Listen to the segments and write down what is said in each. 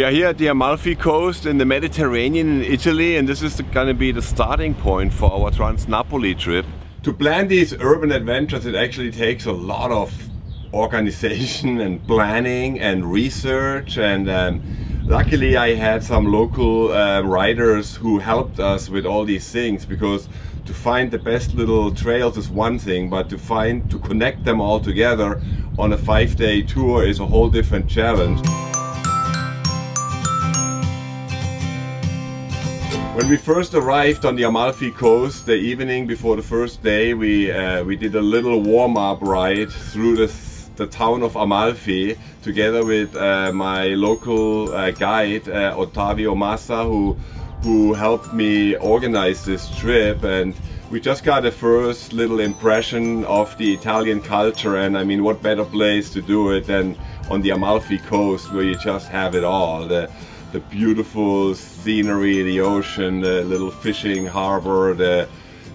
We are here at the Amalfi Coast in the Mediterranean in Italy, and this is going to be the starting point for our Trans-Napoli trip. To plan these urban adventures, it actually takes a lot of organization and planning and research, and luckily I had some local riders who helped us with all these things, because to find the best little trails is one thing, but to connect them all together on a 5-day tour is a whole different challenge. When we first arrived on the Amalfi Coast, the evening before the first day, we did a little warm-up ride through the town of Amalfi together with my local guide Ottavio Massa, who helped me organize this trip, and we just got a first little impression of the Italian culture. And I mean, what better place to do it than on the Amalfi Coast, where you just have it all. The beautiful scenery, the ocean, the little fishing harbor, the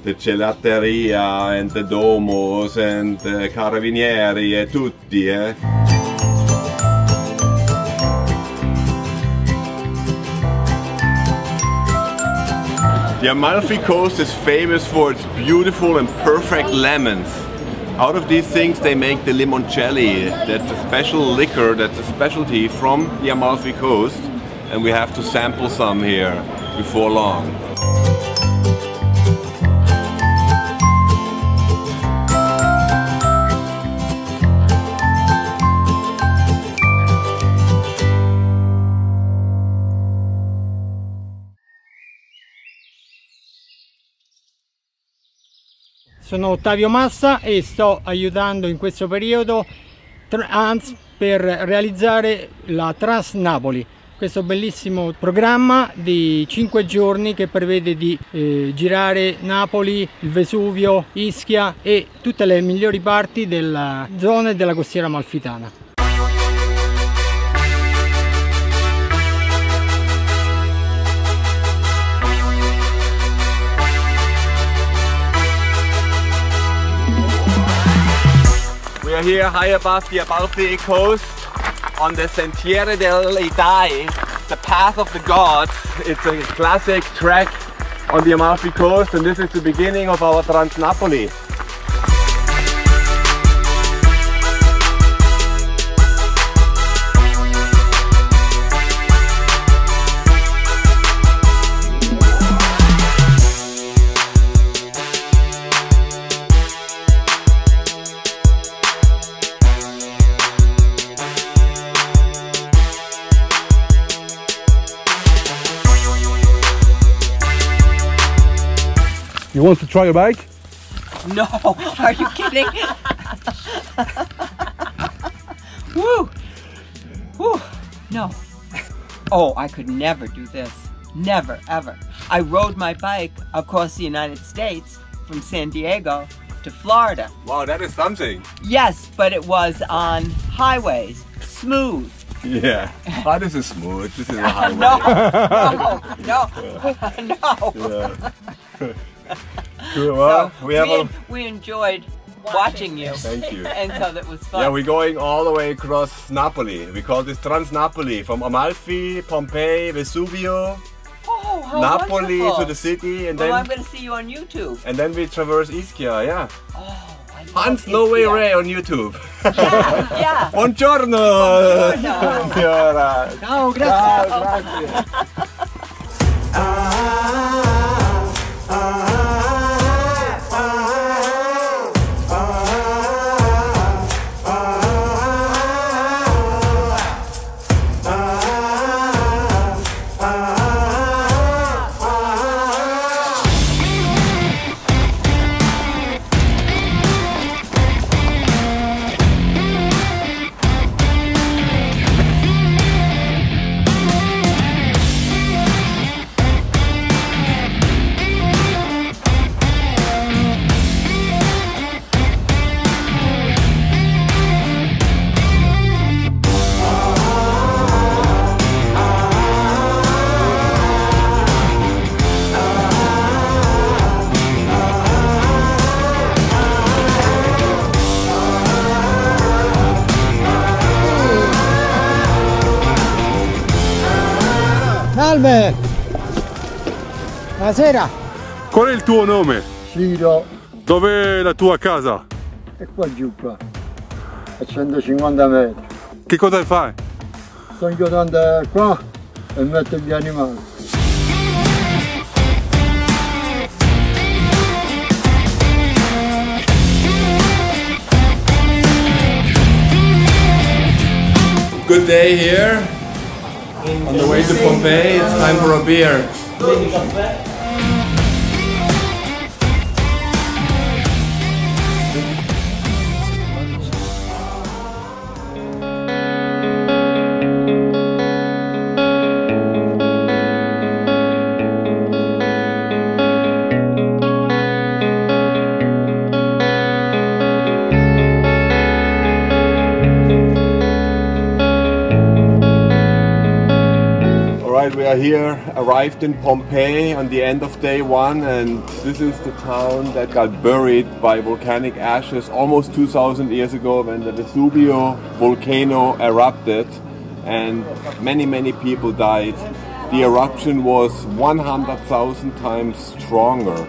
gelateria and the domos and the carabinieri e tutti. The Amalfi Coast is famous for its beautiful and perfect lemons. Out of these things they make the limoncelli. That's a special liquor, that's a specialty from the Amalfi Coast. And we have to sample some here before long. Sono Ottavio Massa e sto aiutando in questo periodo Hans per realizzare la Trans-Napoli. Questo bellissimo programma di 5 giorni che prevede di girare Napoli, il Vesuvio, Ischia e tutte le migliori parti della zona della costiera amalfitana. We are here high above the Amalfi Coast on the Sentiere dei Dei, the Path of the Gods. It's a classic trek on the Amalfi Coast, and this is the beginning of our Trans-Napoli. You want to try a bike? No, are you kidding? Woo! Woo! No. Oh, I could never do this. Never, ever. I rode my bike across the United States from San Diego to Florida. Wow, that is something. Yes, but it was on highways. Smooth. Yeah. Oh, this is smooth. This is a highway. No. Cool. Well, so we enjoyed watching you. Thank you. And so that was fun. Yeah, we're going all the way across Napoli. We call this Trans-Napoli, from Amalfi, Pompeii, Vesuvio, Oh, how Napoli wonderful. to the city, and well, then I'm going to see you on YouTube. And then we traverse Ischia. Yeah. Oh, I love Hans No Way Ischia. Ray on YouTube. Yeah, yeah. Buongiorno. Buongiorno. Signora. Ciao, grazie. Ciao, grazie. Salve! Buonasera! Qual è il tuo nome? Ciro. Dov'è la tua casa? È qua giù qua, a 150 metri. Che cosa fai? Sto chiudendo qua e metto gli animali. Good day here. On the way to Pompeii, it's time for a beer. We are here, arrived in Pompeii on the end of day one, and this is the town that got buried by volcanic ashes almost 2,000 years ago when the Vesuvio volcano erupted and many people died. The eruption was 100,000 times stronger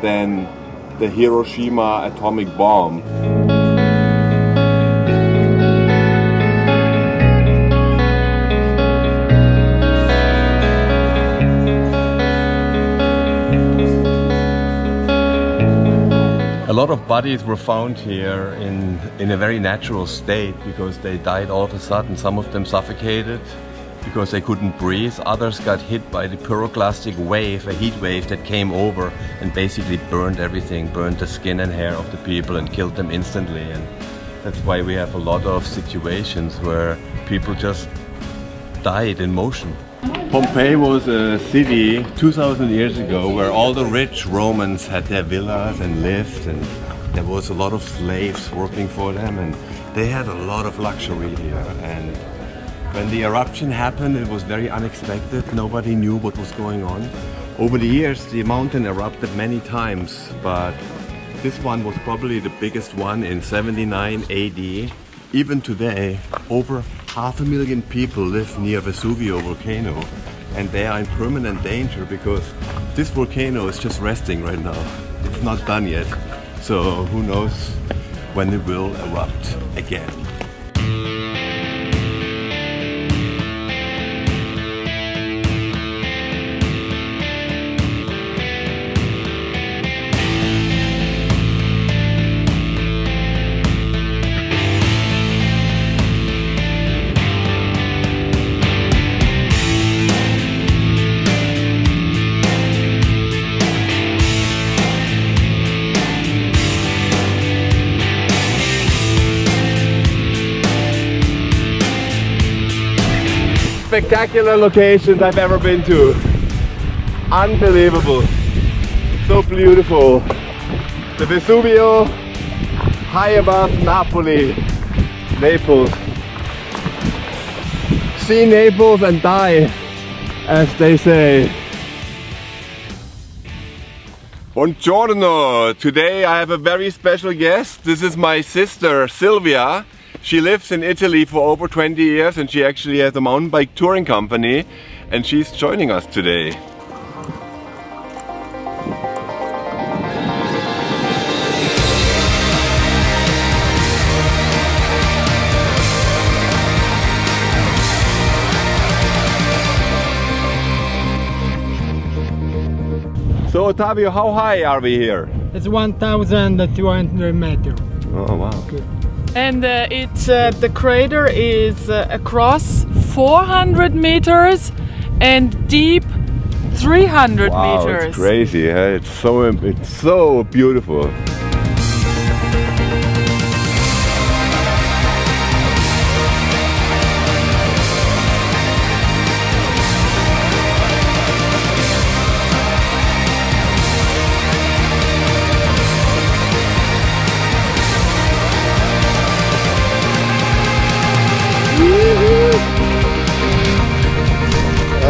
than the Hiroshima atomic bomb. A lot of bodies were found here in a very natural state because they died all of a sudden. Some of them suffocated because they couldn't breathe. Others got hit by the pyroclastic wave, a heat wave that came over and basically burned everything, burned the skin and hair of the people and killed them instantly. And that's why we have a lot of situations where people just died in motion. Pompeii was a city 2,000 years ago where all the rich Romans had their villas and lived, and there was a lot of slaves working for them, and they had a lot of luxury here. And when the eruption happened, it was very unexpected. Nobody knew what was going on. Over the years, the mountain erupted many times, but this one was probably the biggest one in 79 AD. Even today, over 500,000 people live near Vesuvio volcano, and they are in permanent danger because this volcano is just resting right now. It's not done yet, so who knows when it will erupt again. Spectacular locations I've ever been to. Unbelievable. So beautiful. The Vesuvio, high above Napoli, Naples. See Naples and die, as they say. Buongiorno! Today I have a very special guest. This is my sister Silvia. She lives in Italy for over 20 years and she actually has a mountain bike touring company, and she's joining us today. So Ottavio, how high are we here? It's 1,200 meters. Oh wow. Okay. And the crater is across 400 meters and deep 300 wow, meters. It's crazy, huh? It's so beautiful.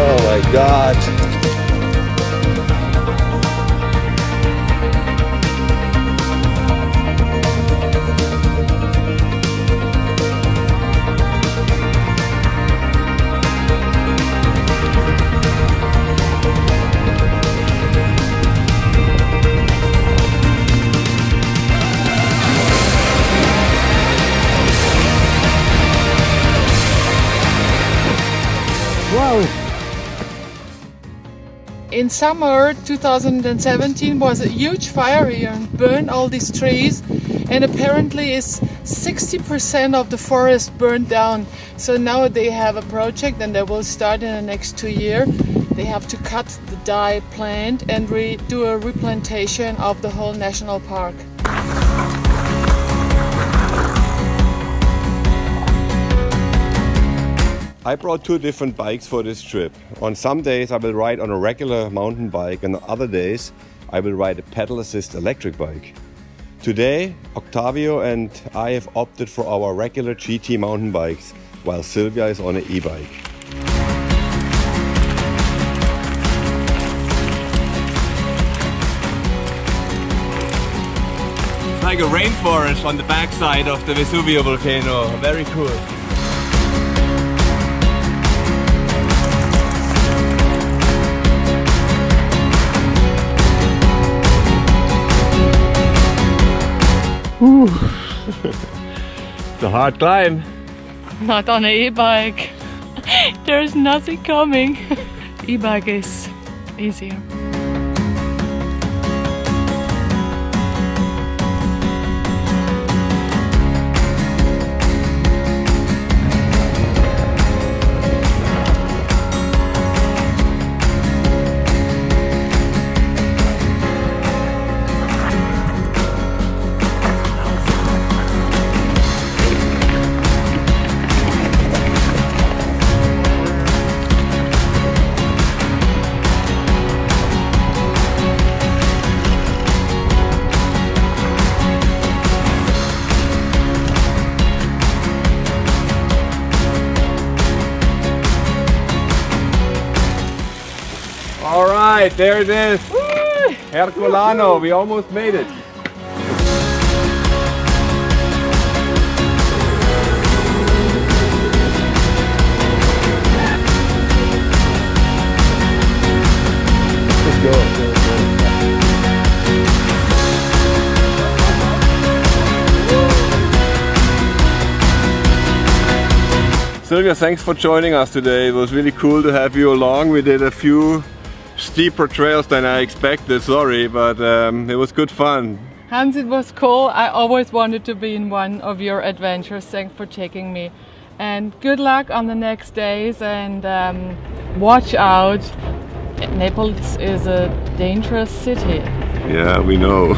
Oh my God. In summer 2017 was a huge fire here and burned all these trees, and apparently is 60% of the forest burned down. So now they have a project and they will start in the next 2 years. They have to cut the die plant and do a replantation of the whole national park. I brought 2 different bikes for this trip. On some days I will ride on a regular mountain bike, and on other days I will ride a pedal assist electric bike. Today Octavio and I have opted for our regular GT mountain bikes, while Silvia is on an e-bike. It's like a rainforest on the backside of the Vesuvio volcano. Very cool. It's a hard climb. Not on an e-bike. There's nothing coming. E-bike is easier. All right, there it is. Woo! Herculano, we almost made it. Let's go. Silvia, thanks for joining us today. It was really cool to have you along. We did a few steeper trails than I expected, sorry, but it was good fun. Hans, it was cool. I always wanted to be in one of your adventures. Thanks for taking me. And good luck on the next days, and watch out. Naples is a dangerous city. Yeah, we know.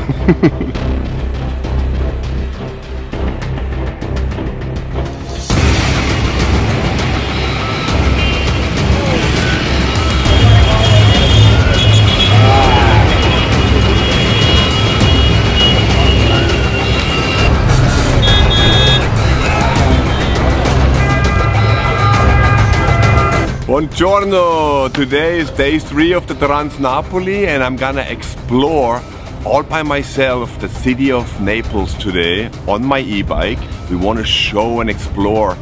Buongiorno! Today is day 3 of the Transnapoli, and I'm gonna explore all by myself the city of Naples today on my e-bike. We want to show and explore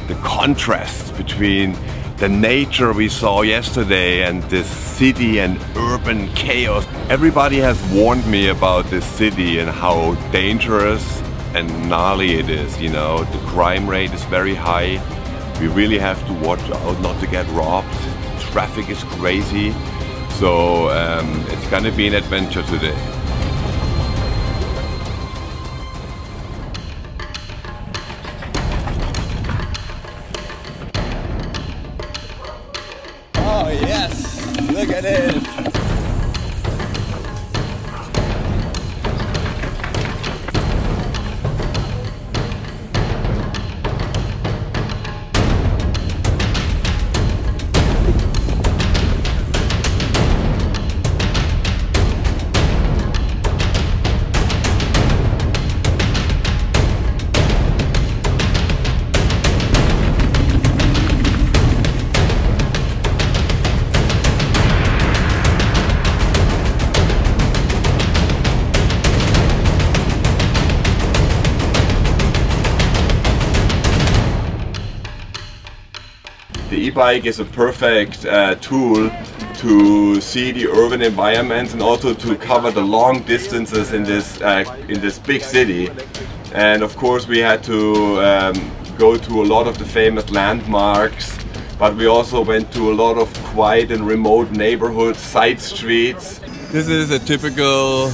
the contrasts between the nature we saw yesterday and this city and urban chaos. Everybody has warned me about this city and how dangerous and gnarly it is, you know. The crime rate is very high. We really have to watch out not to get robbed. Traffic is crazy. So it's gonna be an adventure today. Oh yes, look at it. The e-bike is a perfect tool to see the urban environment and also to cover the long distances in this big city. And of course we had to go to a lot of the famous landmarks, but we also went to a lot of quiet and remote neighborhoods, side streets. This is a typical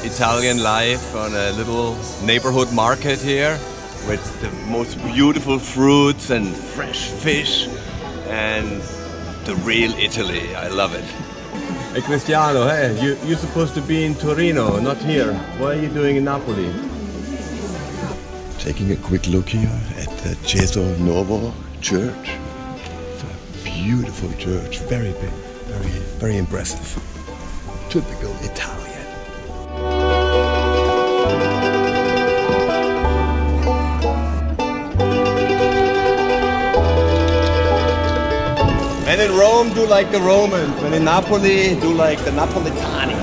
Italian life on a little neighborhood market here with the most beautiful fruits and fresh fish and the real Italy. I love it. Hey Cristiano, hey, you're supposed to be in Torino, not here. What are you doing in Napoli? Taking a quick look here at the Ceso Novo church. It's a beautiful church, very big, very impressive. Typical Italian. And in Rome, do like the Romans, and in Napoli, do like the Napolitani.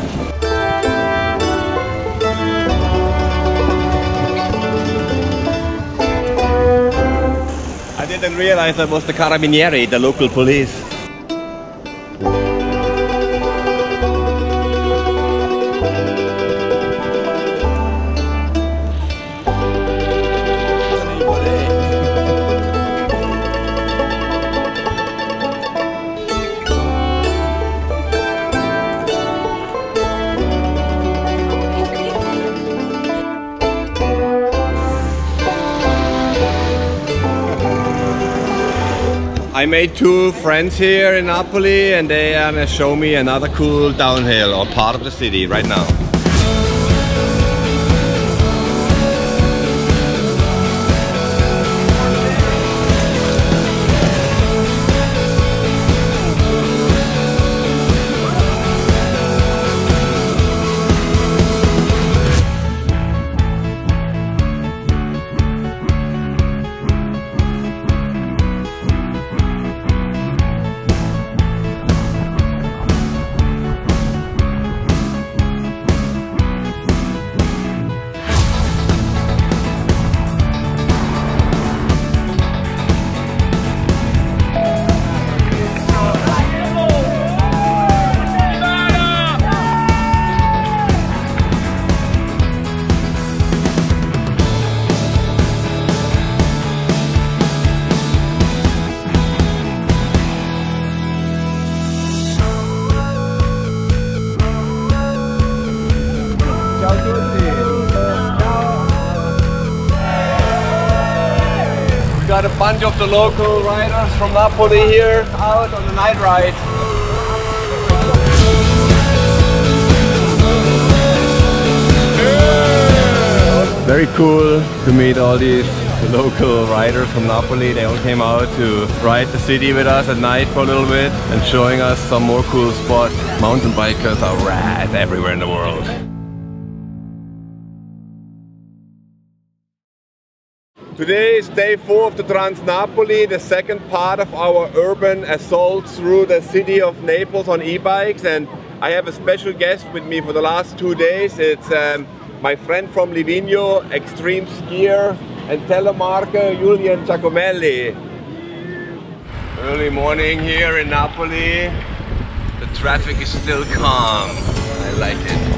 I didn't realize that was the Carabinieri, the local police. I made two friends here in Napoli and they are going to show me another cool downhill or part of the city right now. We got a bunch of the local riders from Napoli here out on the night ride. Very cool to meet all these local riders from Napoli. They all came out to ride the city with us at night for a little bit and showing us some more cool spots. Mountain bikers are rad everywhere in the world. Today is day 4 of the Trans-Napoli, the second part of our urban assault through the city of Naples on e-bikes, and I have a special guest with me for the last 2 days. It's my friend from Livigno, extreme skier and telemarker Julian Giacomelli. Early morning here in Napoli, the traffic is still calm. I like it.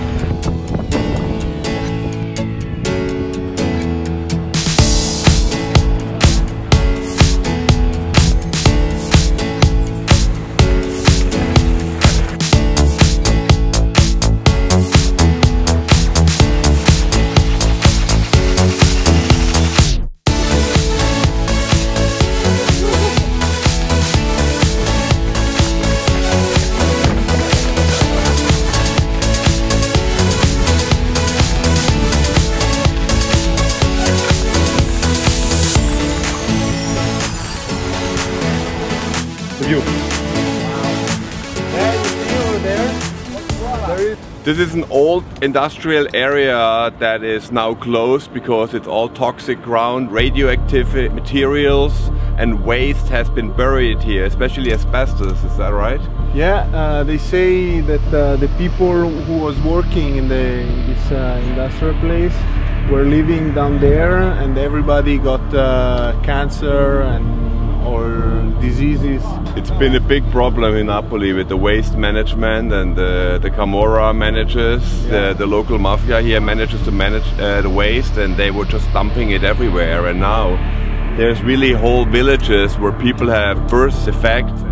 This is an old industrial area that is now closed because it's all toxic ground, radioactive materials and waste has been buried here, especially asbestos, is that right? Yeah, they say that the people who was working in this industrial place were living down there and everybody got cancer and or diseases. It's been a big problem in Napoli with the waste management and the Camorra manages, the local mafia here manages to manage the waste and they were just dumping it everywhere, and now there's really whole villages where people have birth defects.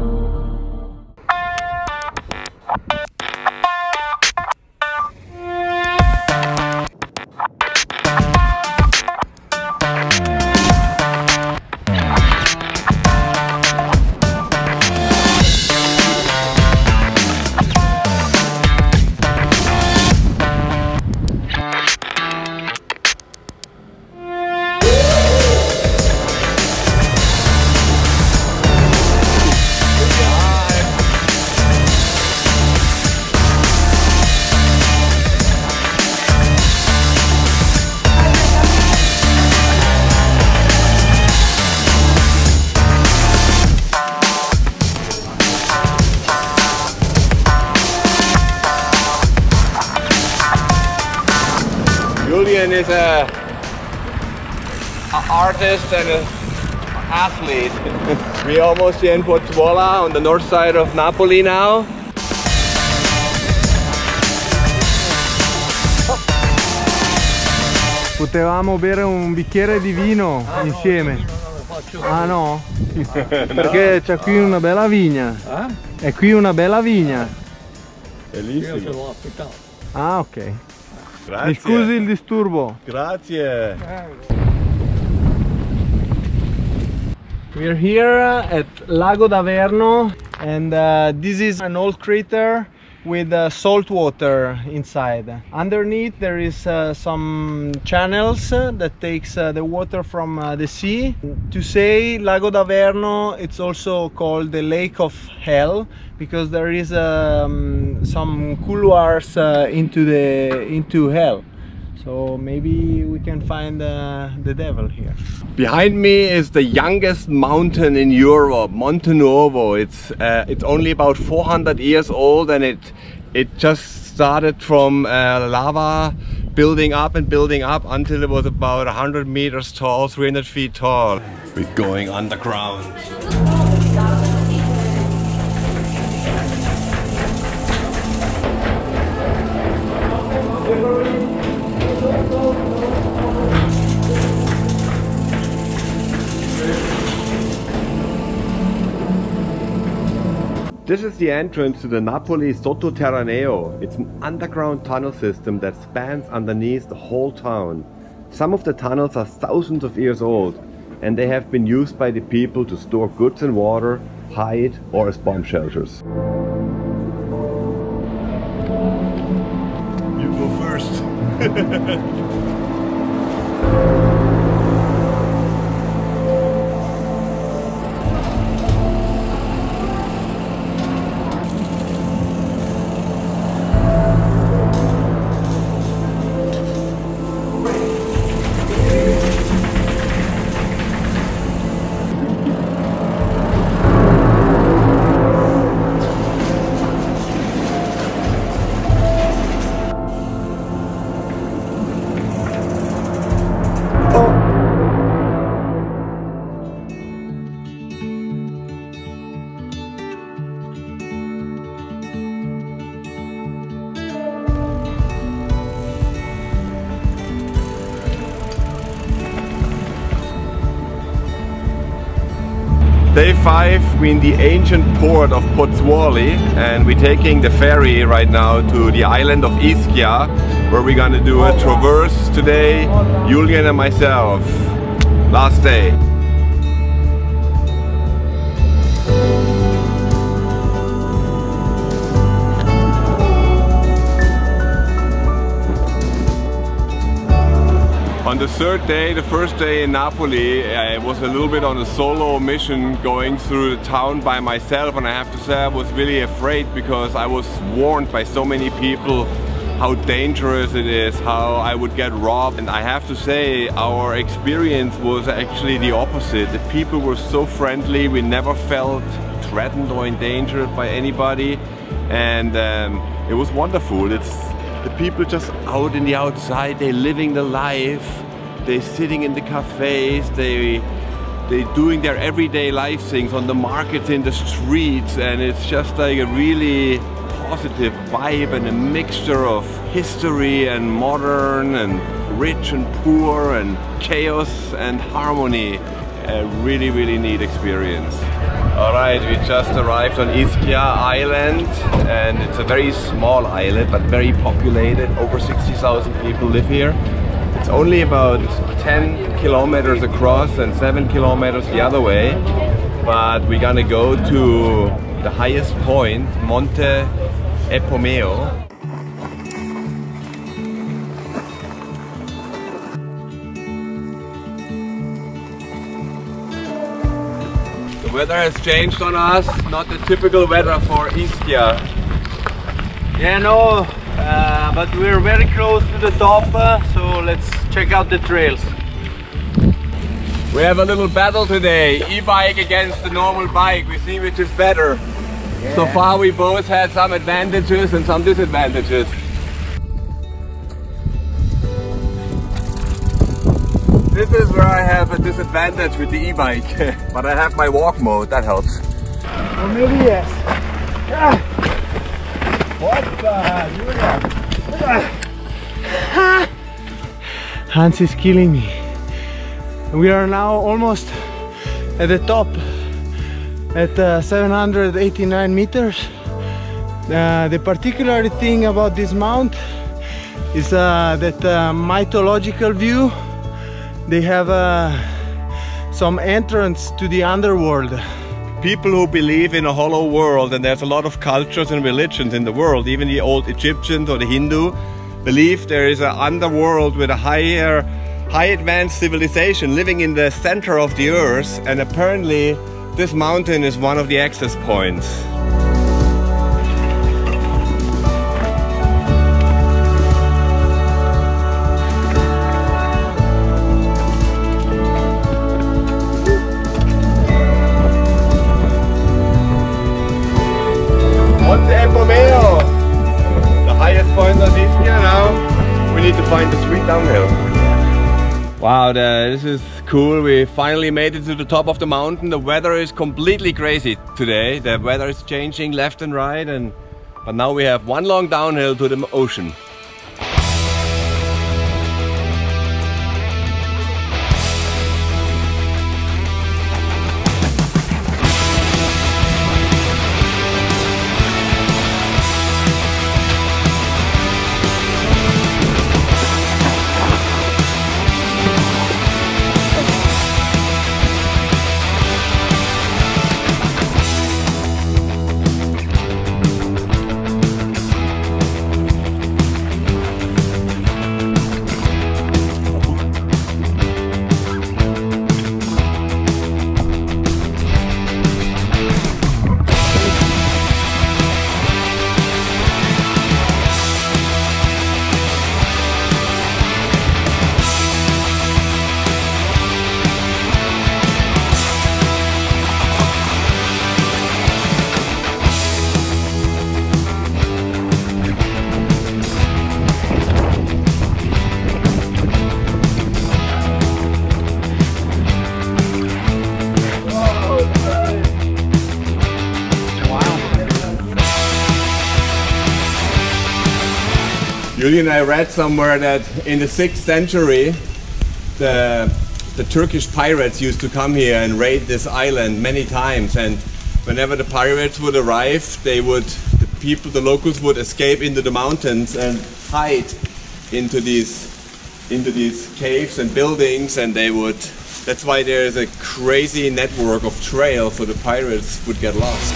Julian is an artist and an athlete. We're almost in Pozzuola on the north side of Napoli now. Potevamo bere un bicchiere di vino insieme. Ah no? Perché c'è qui una bella vigna. È qui una bella vigna. Bellissimo. Ah ok. Grazie. Mi scusi il disturbo. Grazie. We're here at Lago d'Averno, and this is an old crater with salt water inside. Underneath there is some channels that takes the water from the sea. To say Lago d'Averno, it's also called the Lake of Hell, because there is some couloirs into hell. So maybe we can find the devil here. Behind me is the youngest mountain in Europe, Monte Nuovo. It's only about 400 years old, and it just started from lava building up until it was about 100 meters tall, 300 feet tall. We're going underground. This is the entrance to the Napoli Sottoterraneo. It's an underground tunnel system that spans underneath the whole town. Some of the tunnels are thousands of years old, and they have been used by the people to store goods and water, hide, or as bomb shelters. You go first. Day 5, we're in the ancient port of Pozzuoli, and we're taking the ferry right now to the island of Ischia, where we're gonna do a traverse today, Julian and myself. Last day. On the third day, the first day in Napoli, I was a little bit on a solo mission going through the town by myself, and I have to say I was really afraid because I was warned by so many people how dangerous it is, how I would get robbed. And I have to say our experience was actually the opposite. The people were so friendly, we never felt threatened or endangered by anybody, and it was wonderful. It's the people just out in the outside, they're living the life, they're sitting in the cafes, they're doing their everyday life things on the markets, in the streets, and it's just like a really positive vibe and a mixture of history and modern and rich and poor and chaos and harmony. a really neat experience. Alright, we just arrived on Ischia Island, and it's a very small island but very populated. Over 60,000 people live here. It's only about 10 kilometers across and 7 kilometers the other way, but we're gonna go to the highest point, Monte Epomeo. The weather has changed on us, not the typical weather for Ischia. Yeah, no, but we're very close to the top, so let's check out the trails. We have a little battle today, e-bike against the normal bike. We see which is better. Yeah. So far we both had some advantages and some disadvantages. This is where I have a disadvantage with the e-bike, but I have my walk mode, that helps. Or maybe yes. What the? Hans is killing me. We are now almost at the top at 789 meters. The particular thing about this mount is that mythological view. They have some entrance to the underworld. People who believe in a hollow world, and there's a lot of cultures and religions in the world, even the old Egyptians or the Hindu believe there is an underworld with a high advanced civilization living in the center of the earth, and apparently this mountain is one of the access points. Monte Epomeo, the highest point of Ischia. Now we need to find the sweet downhill. Wow, this is cool. We finally made it to the top of the mountain. The weather is completely crazy today. The weather is changing left and right, but now we have one long downhill to the ocean. Julian, I read somewhere that in the 6th century the Turkish pirates used to come here and raid this island many times, and whenever the pirates would arrive, the locals would escape into the mountains and hide into these caves and buildings, and that's why there is a crazy network of trails so the pirates would get lost.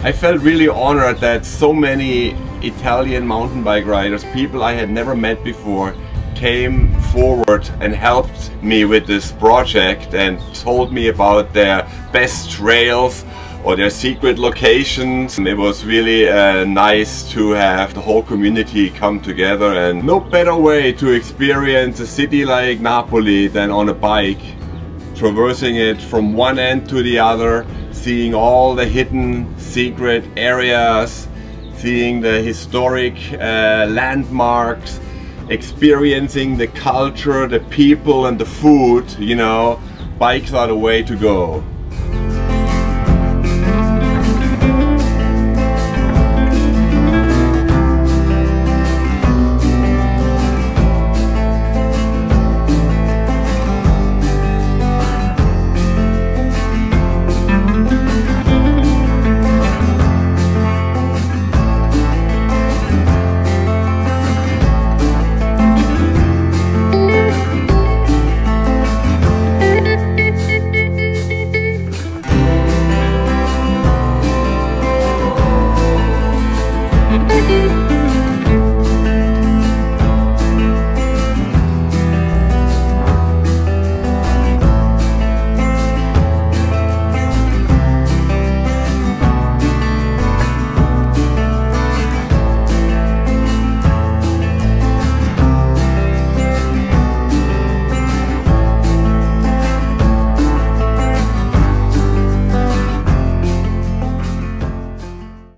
I felt really honored that so many Italian mountain bike riders, people I had never met before, came forward and helped me with this project and told me about their best trails or their secret locations. It was really nice to have the whole community come together, and no better way to experience a city like Napoli than on a bike, traversing it from one end to the other, seeing all the hidden secret areas, seeing the historic landmarks, experiencing the culture, the people and the food, you know, bikes are the way to go.